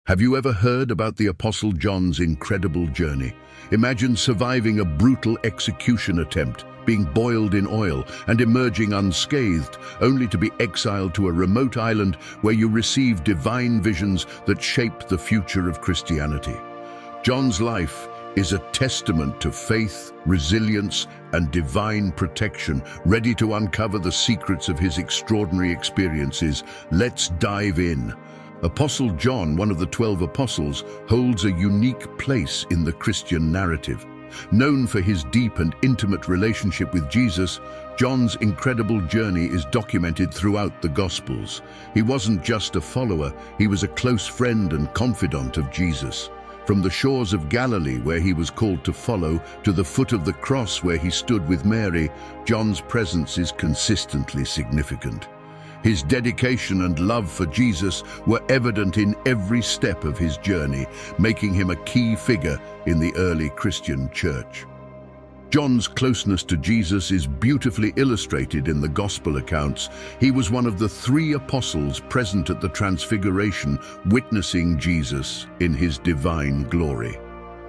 Have you ever heard about the Apostle John's incredible journey? Imagine surviving a brutal execution attempt, being boiled in oil, and emerging unscathed, only to be exiled to a remote island where you receive divine visions that shape the future of Christianity. John's life is a testament to faith, resilience, and divine protection, ready to uncover the secrets of his extraordinary experiences. Let's dive in. Apostle John, one of the 12 apostles, holds a unique place in the Christian narrative. Known for his deep and intimate relationship with Jesus, John's incredible journey is documented throughout the Gospels. He wasn't just a follower, he was a close friend and confidant of Jesus. From the shores of Galilee, where he was called to follow, to the foot of the cross where he stood with Mary, John's presence is consistently significant. His dedication and love for Jesus were evident in every step of his journey, making him a key figure in the early Christian church. John's closeness to Jesus is beautifully illustrated in the Gospel accounts. He was one of the 3 apostles present at the Transfiguration, witnessing Jesus in his divine glory.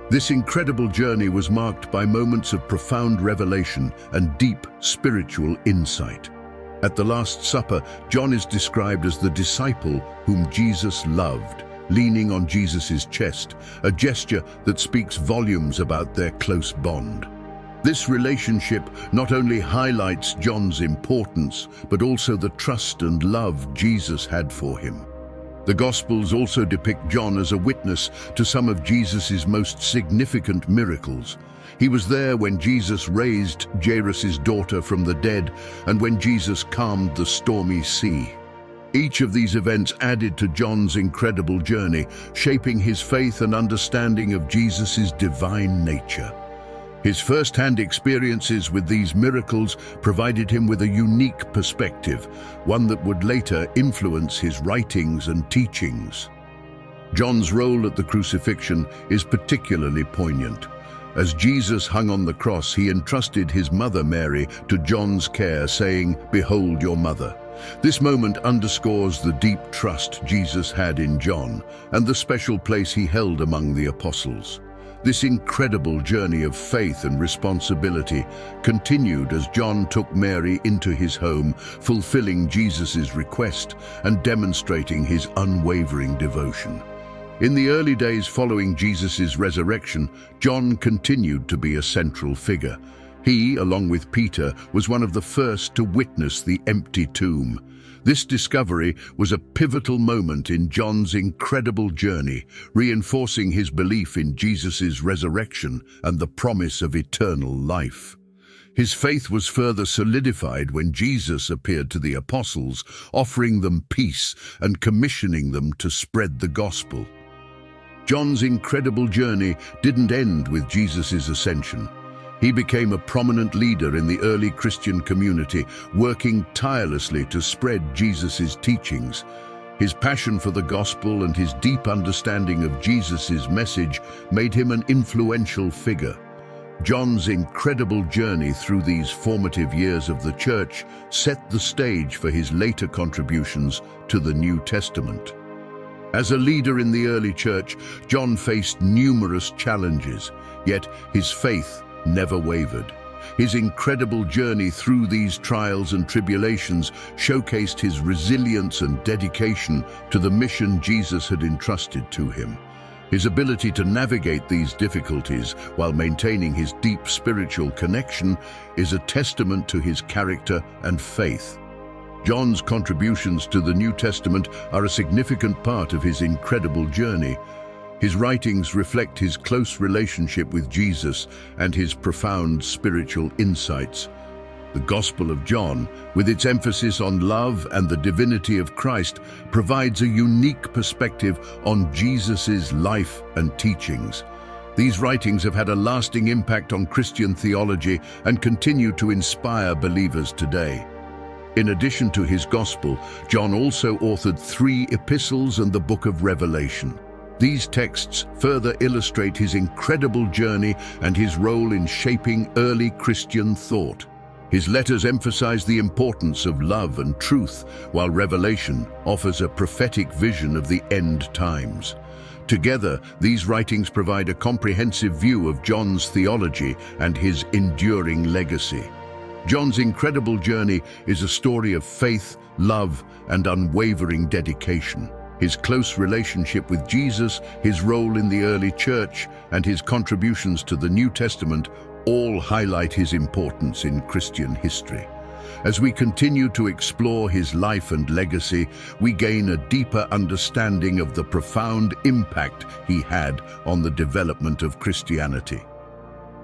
This incredible journey was marked by moments of profound revelation and deep spiritual insight. At the Last Supper, John is described as the disciple whom Jesus loved, leaning on Jesus' chest, a gesture that speaks volumes about their close bond. This relationship not only highlights John's importance, but also the trust and love Jesus had for him. The Gospels also depict John as a witness to some of Jesus' most significant miracles. He was there when Jesus raised Jairus' daughter from the dead and when Jesus calmed the stormy sea. Each of these events added to John's incredible journey, shaping his faith and understanding of Jesus' divine nature. His first-hand experiences with these miracles provided him with a unique perspective, one that would later influence his writings and teachings. John's role at the crucifixion is particularly poignant. As Jesus hung on the cross, he entrusted his mother Mary to John's care, saying, "Behold your mother." This moment underscores the deep trust Jesus had in John and the special place he held among the apostles. This incredible journey of faith and responsibility continued as John took Mary into his home, fulfilling Jesus' request and demonstrating his unwavering devotion. In the early days following Jesus' resurrection, John continued to be a central figure. He, along with Peter, was one of the first to witness the empty tomb. This discovery was a pivotal moment in John's incredible journey, reinforcing his belief in Jesus' resurrection and the promise of eternal life. His faith was further solidified when Jesus appeared to the apostles, offering them peace and commissioning them to spread the gospel. John's incredible journey didn't end with Jesus' ascension. He became a prominent leader in the early Christian community, working tirelessly to spread Jesus' teachings. His passion for the gospel and his deep understanding of Jesus' message made him an influential figure. John's incredible journey through these formative years of the church set the stage for his later contributions to the New Testament. As a leader in the early church, John faced numerous challenges, yet his faith never wavered. His incredible journey through these trials and tribulations showcased his resilience and dedication to the mission Jesus had entrusted to him. His ability to navigate these difficulties while maintaining his deep spiritual connection is a testament to his character and faith. John's contributions to the New Testament are a significant part of his incredible journey. His writings reflect his close relationship with Jesus and his profound spiritual insights. The Gospel of John, with its emphasis on love and the divinity of Christ, provides a unique perspective on Jesus' life and teachings. These writings have had a lasting impact on Christian theology and continue to inspire believers today. In addition to his Gospel, John also authored 3 epistles and the book of Revelation. These texts further illustrate his incredible journey and his role in shaping early Christian thought. His letters emphasize the importance of love and truth, while Revelation offers a prophetic vision of the end times. Together, these writings provide a comprehensive view of John's theology and his enduring legacy. John's incredible journey is a story of faith, love, and unwavering dedication. His close relationship with Jesus, his role in the early church, and his contributions to the New Testament all highlight his importance in Christian history. As we continue to explore his life and legacy, we gain a deeper understanding of the profound impact he had on the development of Christianity.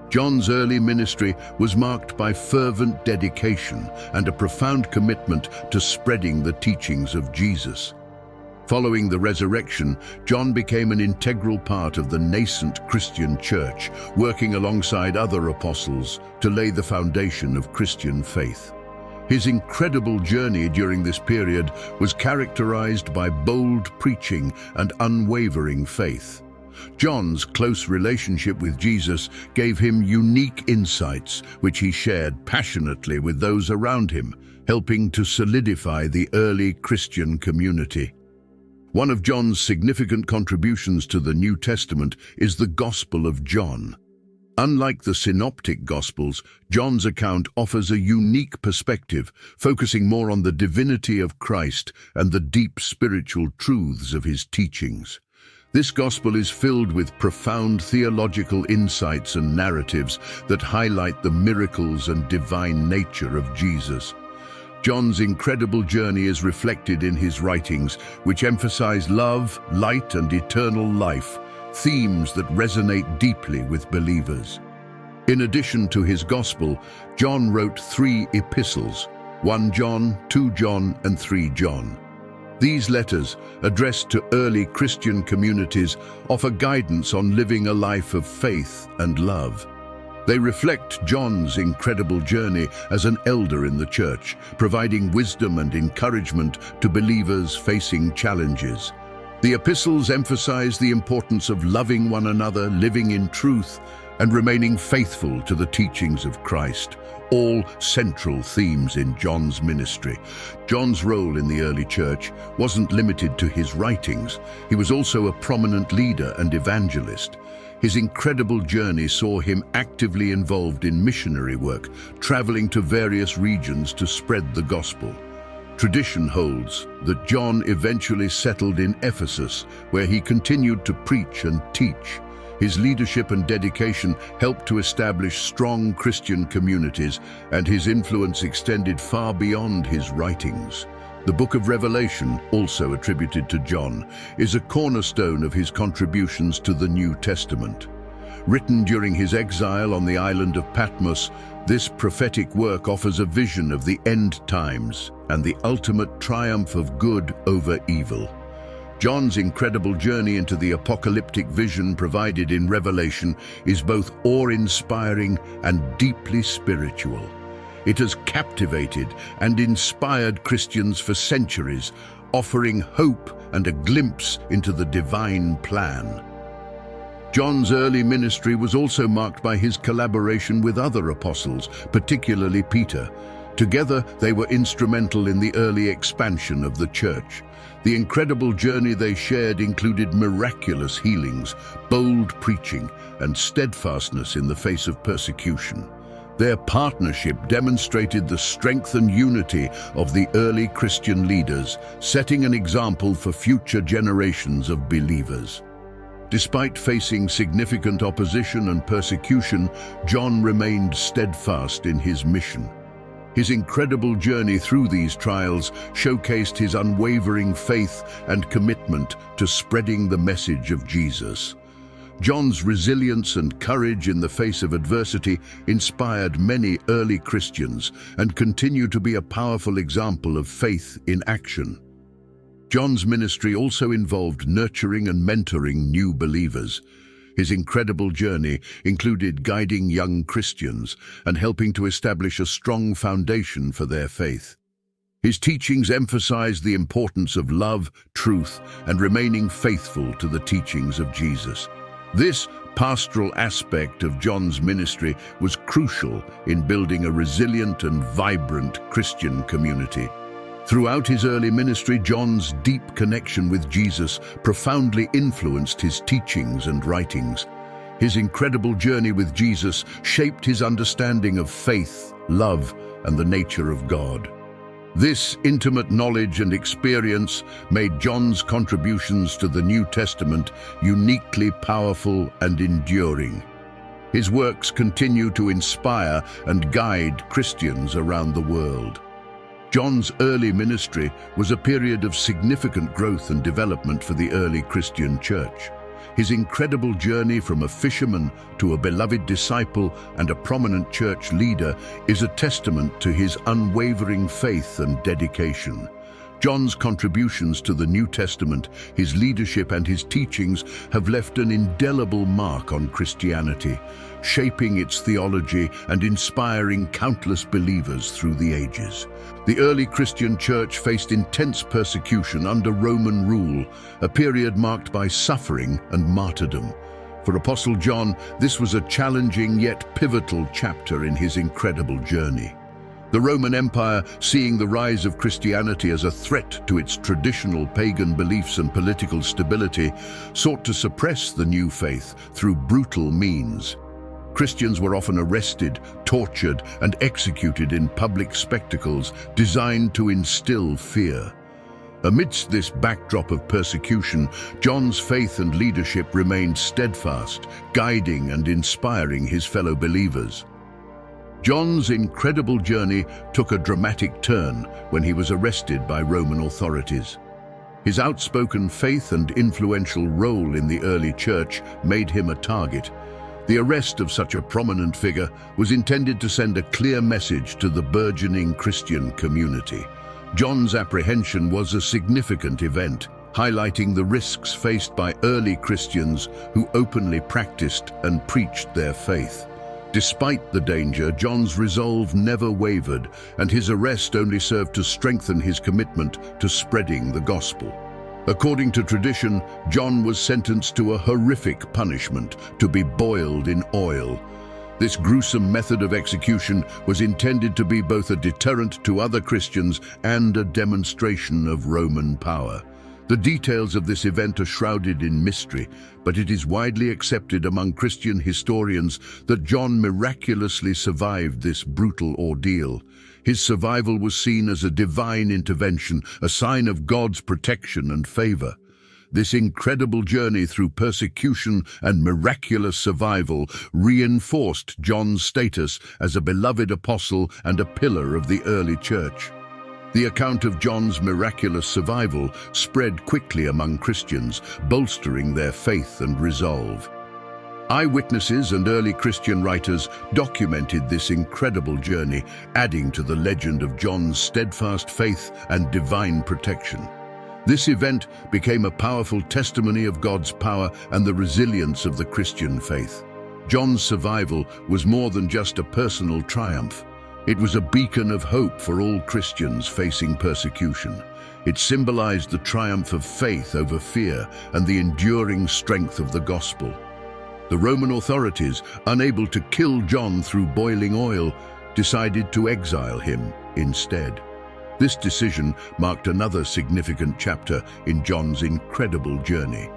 John's early ministry was marked by fervent dedication and a profound commitment to spreading the teachings of Jesus. Following the resurrection, John became an integral part of the nascent Christian church, working alongside other apostles to lay the foundation of Christian faith. His incredible journey during this period was characterized by bold preaching and unwavering faith. John's close relationship with Jesus gave him unique insights, which he shared passionately with those around him, helping to solidify the early Christian community. One of John's significant contributions to the New Testament is the Gospel of John. Unlike the Synoptic Gospels, John's account offers a unique perspective, focusing more on the divinity of Christ and the deep spiritual truths of his teachings. This gospel is filled with profound theological insights and narratives that highlight the miracles and divine nature of Jesus. John's incredible journey is reflected in his writings, which emphasize love, light, and eternal life, themes that resonate deeply with believers. In addition to his gospel, John wrote 3 epistles: 1 John, 2 John, and 3 John. These letters, addressed to early Christian communities, offer guidance on living a life of faith and love. They reflect John's incredible journey as an elder in the church, providing wisdom and encouragement to believers facing challenges. The epistles emphasize the importance of loving one another, living in truth, and remaining faithful to the teachings of Christ, all central themes in John's ministry. John's role in the early church wasn't limited to his writings. He was also a prominent leader and evangelist. His incredible journey saw him actively involved in missionary work, traveling to various regions to spread the gospel. Tradition holds that John eventually settled in Ephesus, where he continued to preach and teach. His leadership and dedication helped to establish strong Christian communities, and his influence extended far beyond his writings. The Book of Revelation, also attributed to John, is a cornerstone of his contributions to the New Testament. Written during his exile on the island of Patmos, this prophetic work offers a vision of the end times and the ultimate triumph of good over evil. John's incredible journey into the apocalyptic vision provided in Revelation is both awe-inspiring and deeply spiritual. It has captivated and inspired Christians for centuries, offering hope and a glimpse into the divine plan. John's early ministry was also marked by his collaboration with other apostles, particularly Peter. Together, they were instrumental in the early expansion of the church. The incredible journey they shared included miraculous healings, bold preaching, and steadfastness in the face of persecution. Their partnership demonstrated the strength and unity of the early Christian leaders, setting an example for future generations of believers. Despite facing significant opposition and persecution, John remained steadfast in his mission. His incredible journey through these trials showcased his unwavering faith and commitment to spreading the message of Jesus. John's resilience and courage in the face of adversity inspired many early Christians and continue to be a powerful example of faith in action. John's ministry also involved nurturing and mentoring new believers. His incredible journey included guiding young Christians and helping to establish a strong foundation for their faith. His teachings emphasized the importance of love, truth, and remaining faithful to the teachings of Jesus. This pastoral aspect of John's ministry was crucial in building a resilient and vibrant Christian community. Throughout his early ministry, John's deep connection with Jesus profoundly influenced his teachings and writings. His incredible journey with Jesus shaped his understanding of faith, love, and the nature of God. This intimate knowledge and experience made John's contributions to the New Testament uniquely powerful and enduring. His works continue to inspire and guide Christians around the world. John's early ministry was a period of significant growth and development for the early Christian church. His incredible journey from a fisherman to a beloved disciple and a prominent church leader is a testament to his unwavering faith and dedication. John's contributions to the New Testament, his leadership and his teachings have left an indelible mark on Christianity, shaping its theology and inspiring countless believers through the ages. The early Christian church faced intense persecution under Roman rule, a period marked by suffering and martyrdom. For Apostle John, this was a challenging yet pivotal chapter in his incredible journey. The Roman Empire, seeing the rise of Christianity as a threat to its traditional pagan beliefs and political stability, sought to suppress the new faith through brutal means. Christians were often arrested, tortured, and executed in public spectacles designed to instill fear. Amidst this backdrop of persecution, John's faith and leadership remained steadfast, guiding and inspiring his fellow believers. John's incredible journey took a dramatic turn when he was arrested by Roman authorities. His outspoken faith and influential role in the early church made him a target. The arrest of such a prominent figure was intended to send a clear message to the burgeoning Christian community. John's apprehension was a significant event, highlighting the risks faced by early Christians who openly practiced and preached their faith. Despite the danger, John's resolve never wavered, and his arrest only served to strengthen his commitment to spreading the gospel. According to tradition, John was sentenced to a horrific punishment, to be boiled in oil. This gruesome method of execution was intended to be both a deterrent to other Christians and a demonstration of Roman power. The details of this event are shrouded in mystery, but it is widely accepted among Christian historians that John miraculously survived this brutal ordeal. His survival was seen as a divine intervention, a sign of God's protection and favor. This incredible journey through persecution and miraculous survival reinforced John's status as a beloved apostle and a pillar of the early church. The account of John's miraculous survival spread quickly among Christians, bolstering their faith and resolve. Eyewitnesses and early Christian writers documented this incredible journey, adding to the legend of John's steadfast faith and divine protection. This event became a powerful testimony of God's power and the resilience of the Christian faith. John's survival was more than just a personal triumph. It was a beacon of hope for all Christians facing persecution. It symbolized the triumph of faith over fear and the enduring strength of the gospel. The Roman authorities, unable to kill John through boiling oil, decided to exile him instead. This decision marked another significant chapter in John's incredible journey.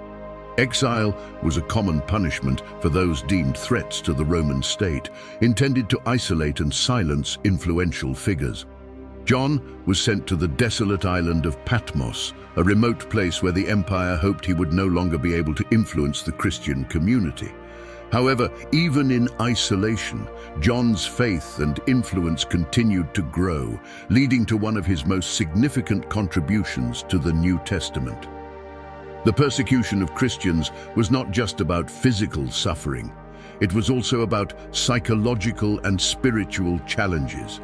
Exile was a common punishment for those deemed threats to the Roman state, intended to isolate and silence influential figures. John was sent to the desolate island of Patmos, a remote place where the empire hoped he would no longer be able to influence the Christian community. However, even in isolation, John's faith and influence continued to grow, leading to one of his most significant contributions to the New Testament. The persecution of Christians was not just about physical suffering. It was also about psychological and spiritual challenges.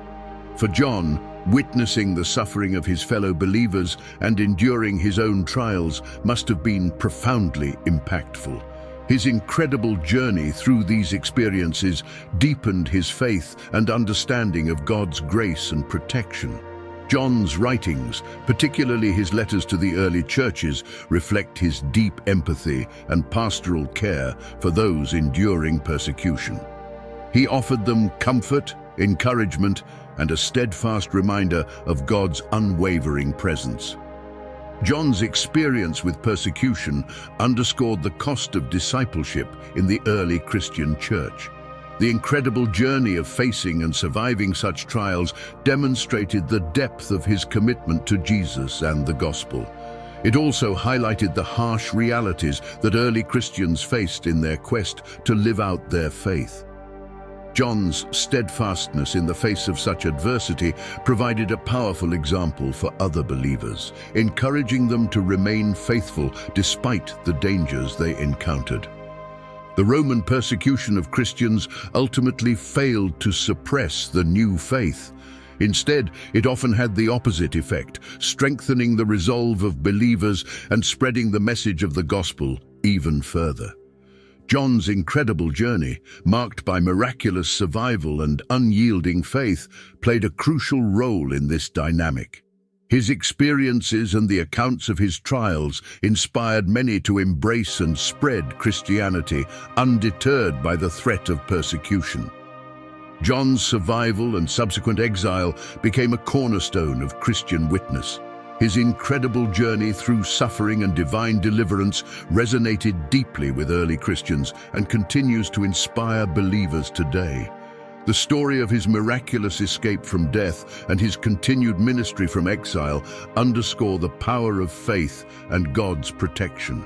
For John, witnessing the suffering of his fellow believers and enduring his own trials must have been profoundly impactful. His incredible journey through these experiences deepened his faith and understanding of God's grace and protection. John's writings, particularly his letters to the early churches, reflect his deep empathy and pastoral care for those enduring persecution. He offered them comfort, encouragement, and a steadfast reminder of God's unwavering presence. John's experience with persecution underscored the cost of discipleship in the early Christian church. The incredible journey of facing and surviving such trials demonstrated the depth of his commitment to Jesus and the gospel. It also highlighted the harsh realities that early Christians faced in their quest to live out their faith. John's steadfastness in the face of such adversity provided a powerful example for other believers, encouraging them to remain faithful despite the dangers they encountered. The Roman persecution of Christians ultimately failed to suppress the new faith. Instead, it often had the opposite effect, strengthening the resolve of believers and spreading the message of the gospel even further. John's incredible journey, marked by miraculous survival and unyielding faith, played a crucial role in this dynamic. His experiences and the accounts of his trials inspired many to embrace and spread Christianity, undeterred by the threat of persecution. John's survival and subsequent exile became a cornerstone of Christian witness. His incredible journey through suffering and divine deliverance resonated deeply with early Christians and continues to inspire believers today. The story of his miraculous escape from death and his continued ministry from exile underscore the power of faith and God's protection.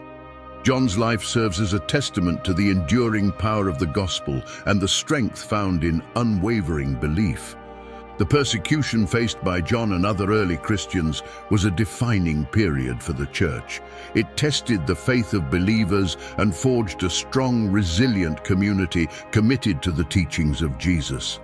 John's life serves as a testament to the enduring power of the gospel and the strength found in unwavering belief. The persecution faced by John and other early Christians was a defining period for the church. It tested the faith of believers and forged a strong, resilient community committed to the teachings of Jesus.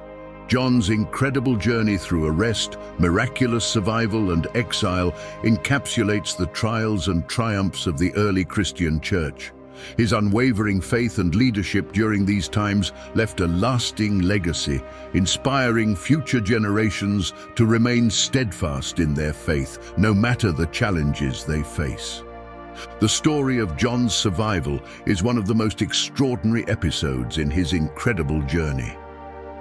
John's incredible journey through arrest, miraculous survival, and exile encapsulates the trials and triumphs of the early Christian church. His unwavering faith and leadership during these times left a lasting legacy, inspiring future generations to remain steadfast in their faith, no matter the challenges they face. The story of John's survival is one of the most extraordinary episodes in his incredible journey.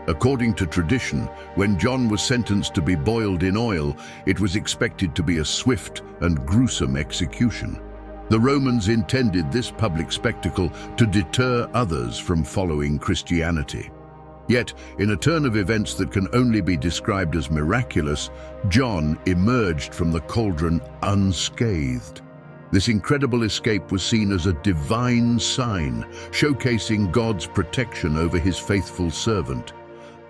According to tradition, when John was sentenced to be boiled in oil, it was expected to be a swift and gruesome execution. The Romans intended this public spectacle to deter others from following Christianity. Yet, in a turn of events that can only be described as miraculous, John emerged from the cauldron unscathed. This incredible escape was seen as a divine sign, showcasing God's protection over his faithful servant.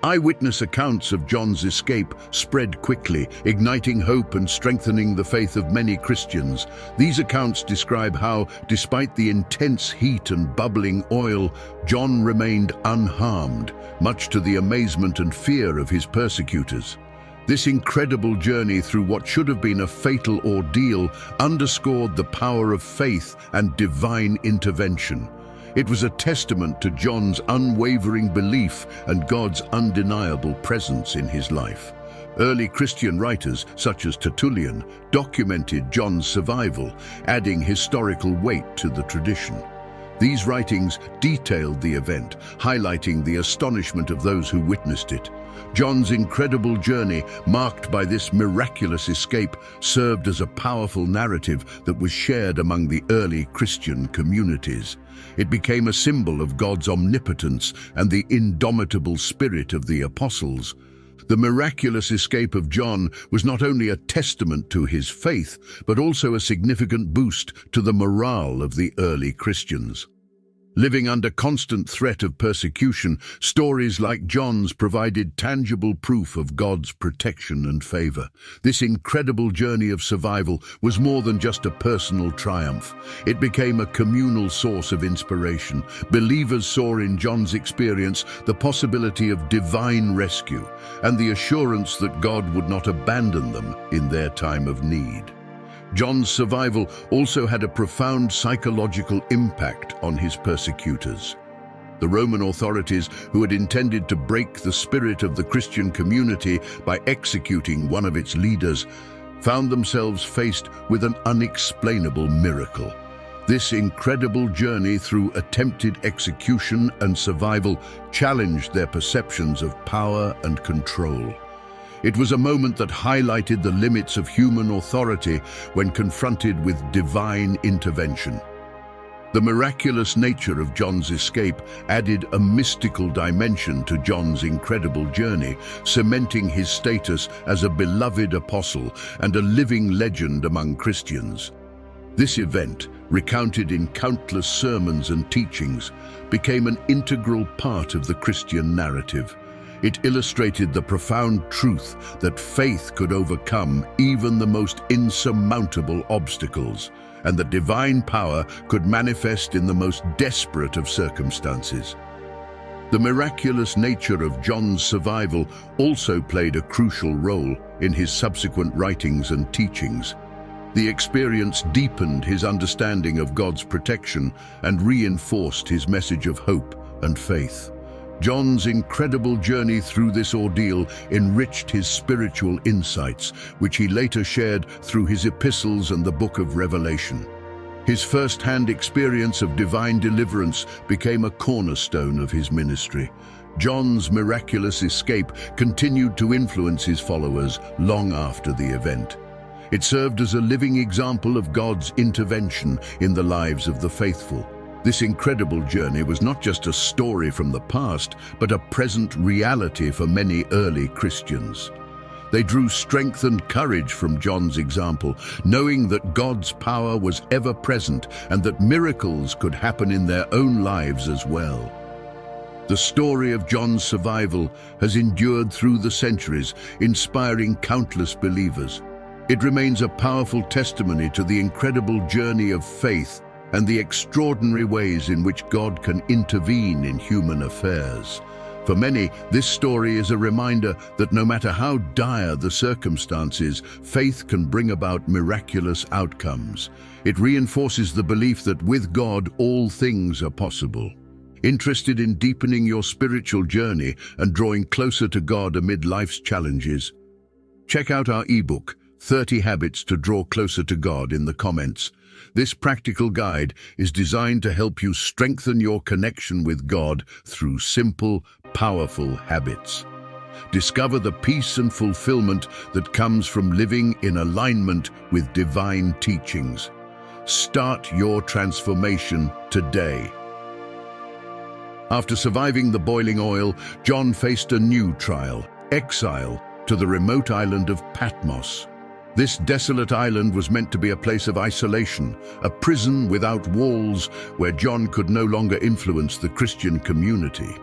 Eyewitness accounts of John's escape spread quickly, igniting hope and strengthening the faith of many Christians. These accounts describe how, despite the intense heat and bubbling oil, John remained unharmed, much to the amazement and fear of his persecutors. This incredible journey through what should have been a fatal ordeal underscored the power of faith and divine intervention. It was a testament to John's unwavering belief and God's undeniable presence in his life. Early Christian writers, such as Tertullian, documented John's survival, adding historical weight to the tradition. These writings detailed the event, highlighting the astonishment of those who witnessed it. John's incredible journey, marked by this miraculous escape, served as a powerful narrative that was shared among the early Christian communities. It became a symbol of God's omnipotence and the indomitable spirit of the apostles. The miraculous escape of John was not only a testament to his faith, but also a significant boost to the morale of the early Christians. Living under constant threat of persecution, stories like John's provided tangible proof of God's protection and favor. This incredible journey of survival was more than just a personal triumph. It became a communal source of inspiration. Believers saw in John's experience the possibility of divine rescue and the assurance that God would not abandon them in their time of need. John's survival also had a profound psychological impact on his persecutors. The Roman authorities, who had intended to break the spirit of the Christian community by executing one of its leaders, found themselves faced with an unexplainable miracle. This incredible journey through attempted execution and survival challenged their perceptions of power and control. It was a moment that highlighted the limits of human authority when confronted with divine intervention. The miraculous nature of John's escape added a mystical dimension to John's incredible journey, cementing his status as a beloved apostle and a living legend among Christians. This event, recounted in countless sermons and teachings, became an integral part of the Christian narrative. It illustrated the profound truth that faith could overcome even the most insurmountable obstacles, and that divine power could manifest in the most desperate of circumstances. The miraculous nature of John's survival also played a crucial role in his subsequent writings and teachings. The experience deepened his understanding of God's protection and reinforced his message of hope and faith. John's incredible journey through this ordeal enriched his spiritual insights, which he later shared through his epistles and the book of Revelation. His first-hand experience of divine deliverance became a cornerstone of his ministry. John's miraculous escape continued to influence his followers long after the event. It served as a living example of God's intervention in the lives of the faithful. This incredible journey was not just a story from the past, but a present reality for many early Christians. They drew strength and courage from John's example, knowing that God's power was ever present and that miracles could happen in their own lives as well. The story of John's survival has endured through the centuries, inspiring countless believers. It remains a powerful testimony to the incredible journey of faith and the extraordinary ways in which God can intervene in human affairs. For many, this story is a reminder that no matter how dire the circumstances, faith can bring about miraculous outcomes. It reinforces the belief that with God, all things are possible. Interested in deepening your spiritual journey and drawing closer to God amid life's challenges? Check out our ebook, 30 Habits to Draw Closer to God, in the comments. This practical guide is designed to help you strengthen your connection with God through simple, powerful habits. Discover the peace and fulfillment that comes from living in alignment with divine teachings. Start your transformation today. After surviving the boiling oil, John faced a new trial, exile to the remote island of Patmos. This desolate island was meant to be a place of isolation, a prison without walls where John could no longer influence the Christian community.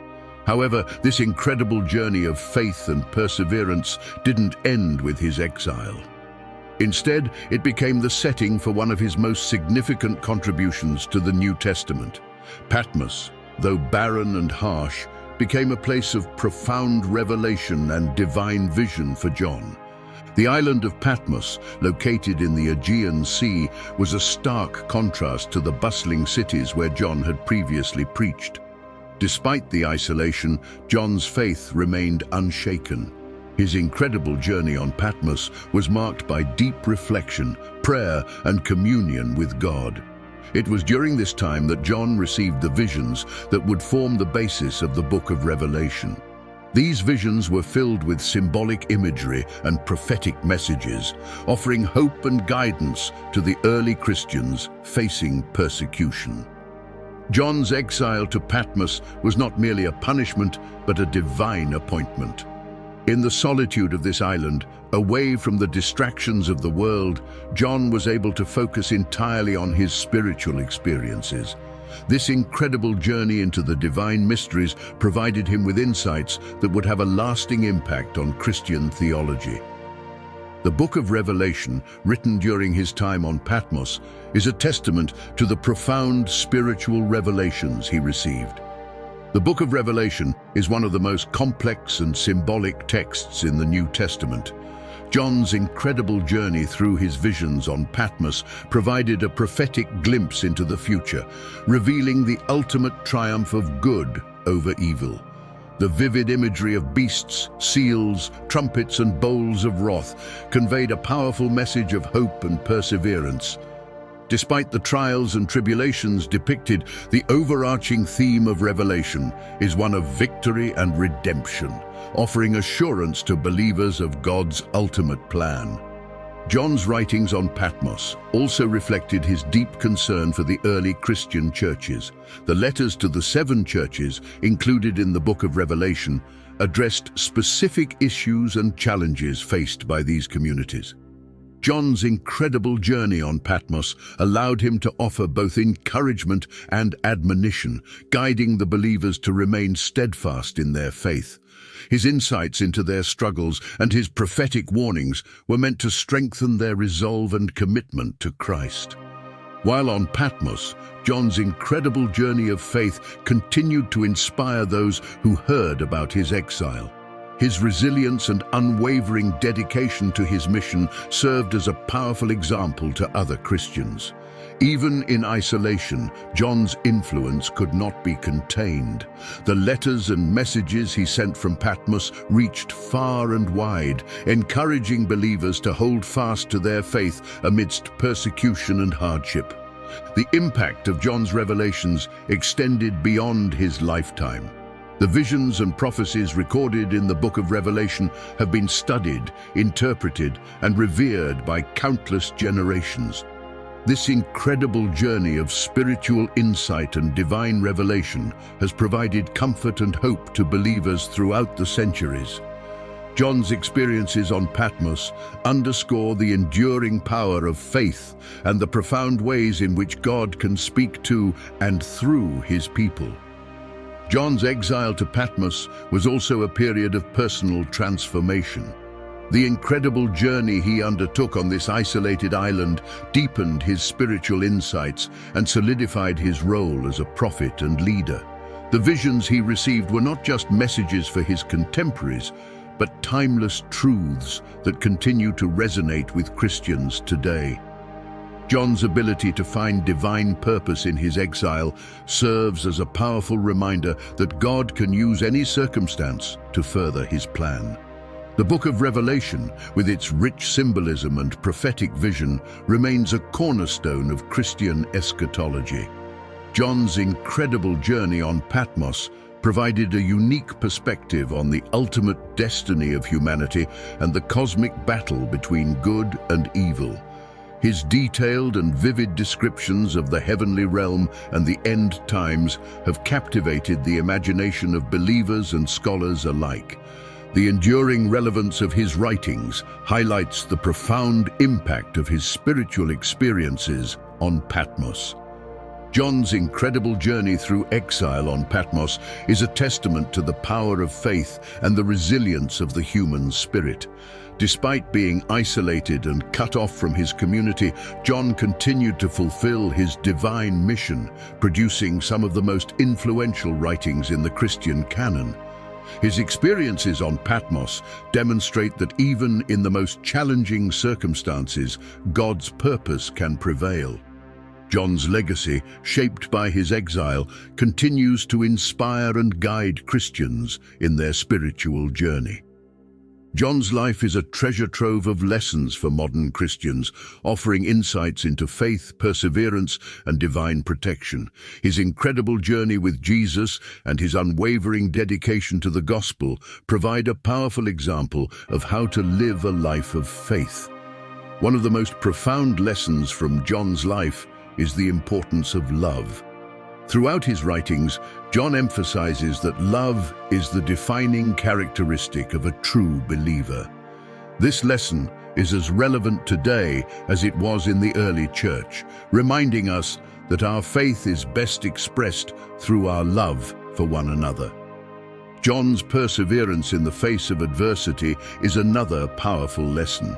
However, this incredible journey of faith and perseverance didn't end with his exile. Instead, it became the setting for one of his most significant contributions to the New Testament. Patmos, though barren and harsh, became a place of profound revelation and divine vision for John. The island of Patmos, located in the Aegean Sea, was a stark contrast to the bustling cities where John had previously preached. Despite the isolation, John's faith remained unshaken. His incredible journey on Patmos was marked by deep reflection, prayer, and communion with God. It was during this time that John received the visions that would form the basis of the book of Revelation. These visions were filled with symbolic imagery and prophetic messages, offering hope and guidance to the early Christians facing persecution. John's exile to Patmos was not merely a punishment, but a divine appointment. In the solitude of this island, away from the distractions of the world, John was able to focus entirely on his spiritual experiences. This incredible journey into the divine mysteries provided him with insights that would have a lasting impact on Christian theology. The book of Revelation, written during his time on Patmos, is a testament to the profound spiritual revelations he received. The book of Revelation is one of the most complex and symbolic texts in the New Testament. John's incredible journey through his visions on Patmos provided a prophetic glimpse into the future, revealing the ultimate triumph of good over evil. The vivid imagery of beasts, seals, trumpets, and bowls of wrath conveyed a powerful message of hope and perseverance. Despite the trials and tribulations depicted, the overarching theme of Revelation is one of victory and redemption, offering assurance to believers of God's ultimate plan. John's writings on Patmos also reflected his deep concern for the early Christian churches. The letters to the 7 churches included in the book of Revelation addressed specific issues and challenges faced by these communities. John's incredible journey on Patmos allowed him to offer both encouragement and admonition, guiding the believers to remain steadfast in their faith. His insights into their struggles and his prophetic warnings were meant to strengthen their resolve and commitment to Christ. While on Patmos, John's incredible journey of faith continued to inspire those who heard about his exile. His resilience and unwavering dedication to his mission served as a powerful example to other Christians. Even in isolation, John's influence could not be contained. The letters and messages he sent from Patmos reached far and wide, encouraging believers to hold fast to their faith amidst persecution and hardship. The impact of John's revelations extended beyond his lifetime. The visions and prophecies recorded in the book of Revelation have been studied, interpreted, and revered by countless generations. This incredible journey of spiritual insight and divine revelation has provided comfort and hope to believers throughout the centuries. John's experiences on Patmos underscore the enduring power of faith and the profound ways in which God can speak to and through his people. John's exile to Patmos was also a period of personal transformation. The incredible journey he undertook on this isolated island deepened his spiritual insights and solidified his role as a prophet and leader. The visions he received were not just messages for his contemporaries, but timeless truths that continue to resonate with Christians today. John's ability to find divine purpose in his exile serves as a powerful reminder that God can use any circumstance to further his plan. The book of Revelation, with its rich symbolism and prophetic vision, remains a cornerstone of Christian eschatology. John's incredible journey on Patmos provided a unique perspective on the ultimate destiny of humanity and the cosmic battle between good and evil. His detailed and vivid descriptions of the heavenly realm and the end times have captivated the imagination of believers and scholars alike. The enduring relevance of his writings highlights the profound impact of his spiritual experiences on Patmos. John's incredible journey through exile on Patmos is a testament to the power of faith and the resilience of the human spirit. Despite being isolated and cut off from his community, John continued to fulfill his divine mission, producing some of the most influential writings in the Christian canon. His experiences on Patmos demonstrate that even in the most challenging circumstances, God's purpose can prevail. John's legacy, shaped by his exile, continues to inspire and guide Christians in their spiritual journey. John's life is a treasure trove of lessons for modern Christians, offering insights into faith, perseverance, and divine protection. His incredible journey with Jesus and his unwavering dedication to the gospel provide a powerful example of how to live a life of faith. One of the most profound lessons from John's life is the importance of love. Throughout his writings, John emphasizes that love is the defining characteristic of a true believer. This lesson is as relevant today as it was in the early church, reminding us that our faith is best expressed through our love for one another. John's perseverance in the face of adversity is another powerful lesson.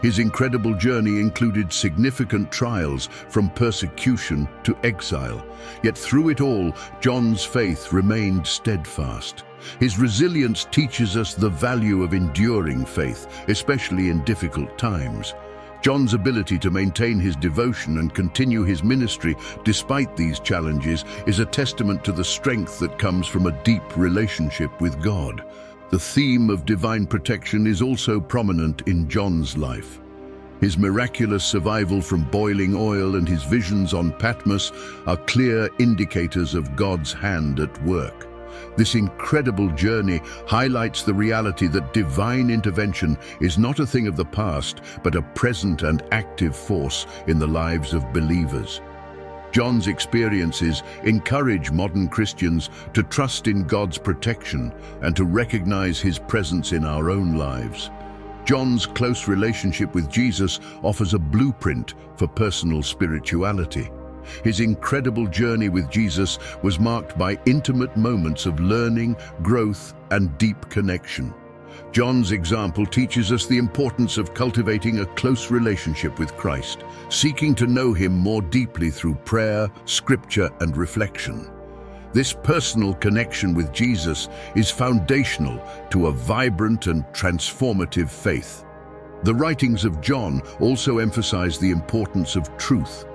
His incredible journey included significant trials from persecution to exile. Yet through it all, John's faith remained steadfast. His resilience teaches us the value of enduring faith, especially in difficult times. John's ability to maintain his devotion and continue his ministry despite these challenges is a testament to the strength that comes from a deep relationship with God. The theme of divine protection is also prominent in John's life. His miraculous survival from boiling oil and his visions on Patmos are clear indicators of God's hand at work. This incredible journey highlights the reality that divine intervention is not a thing of the past, but a present and active force in the lives of believers. John's experiences encourage modern Christians to trust in God's protection and to recognize his presence in our own lives. John's close relationship with Jesus offers a blueprint for personal spirituality. His incredible journey with Jesus was marked by intimate moments of learning, growth, and deep connection. John's example teaches us the importance of cultivating a close relationship with Christ, seeking to know him more deeply through prayer, scripture, and reflection. This personal connection with Jesus is foundational to a vibrant and transformative faith. The writings of John also emphasize the importance of truth.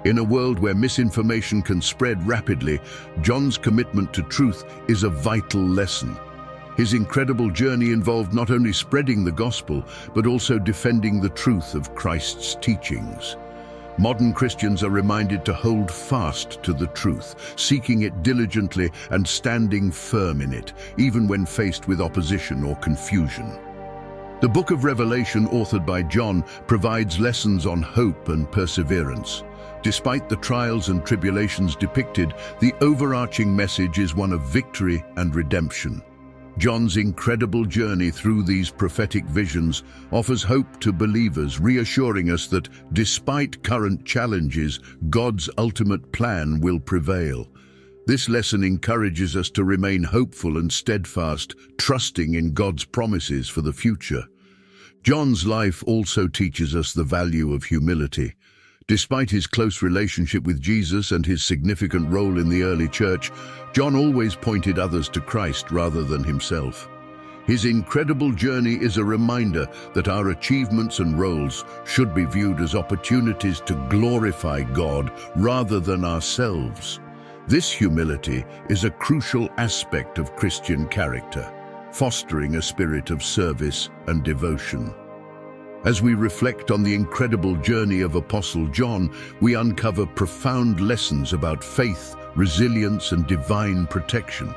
In a world where misinformation can spread rapidly, John's commitment to truth is a vital lesson. His incredible journey involved not only spreading the gospel, but also defending the truth of Christ's teachings. Modern Christians are reminded to hold fast to the truth, seeking it diligently and standing firm in it, even when faced with opposition or confusion. The book of Revelation, authored by John, provides lessons on hope and perseverance. Despite the trials and tribulations depicted, the overarching message is one of victory and redemption. John's incredible journey through these prophetic visions offers hope to believers, reassuring us that despite current challenges, God's ultimate plan will prevail. This lesson encourages us to remain hopeful and steadfast, trusting in God's promises for the future. John's life also teaches us the value of humility. Despite his close relationship with Jesus and his significant role in the early church, John always pointed others to Christ rather than himself. His incredible journey is a reminder that our achievements and roles should be viewed as opportunities to glorify God rather than ourselves. This humility is a crucial aspect of Christian character, fostering a spirit of service and devotion. As we reflect on the incredible journey of Apostle John, we uncover profound lessons about faith, resilience, and divine protection.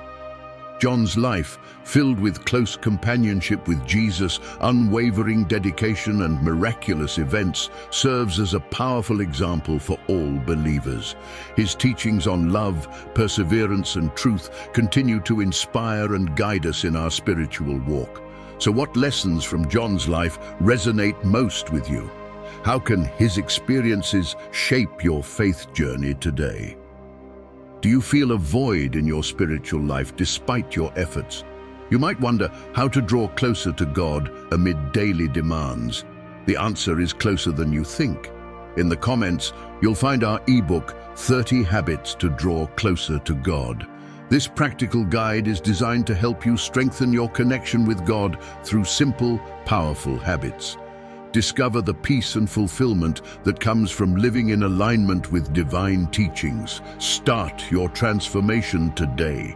John's life, filled with close companionship with Jesus, unwavering dedication, and miraculous events, serves as a powerful example for all believers. His teachings on love, perseverance, and truth continue to inspire and guide us in our spiritual walk. So what lessons from John's life resonate most with you? How can his experiences shape your faith journey today? Do you feel a void in your spiritual life despite your efforts? You might wonder how to draw closer to God amid daily demands. The answer is closer than you think. In the comments, you'll find our ebook, 30 Habits to Draw Closer to God. This practical guide is designed to help you strengthen your connection with God through simple, powerful habits. Discover the peace and fulfillment that comes from living in alignment with divine teachings. Start your transformation today.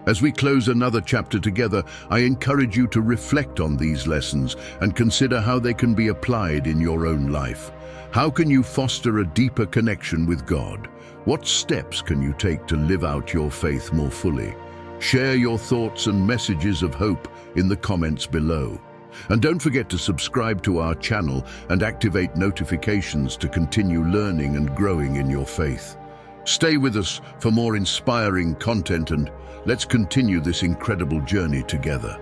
As we close another chapter together, I encourage you to reflect on these lessons and consider how they can be applied in your own life. How can you foster a deeper connection with God? What steps can you take to live out your faith more fully? Share your thoughts and messages of hope in the comments below. And don't forget to subscribe to our channel and activate notifications to continue learning and growing in your faith. Stay with us for more inspiring content, and let's continue this incredible journey together.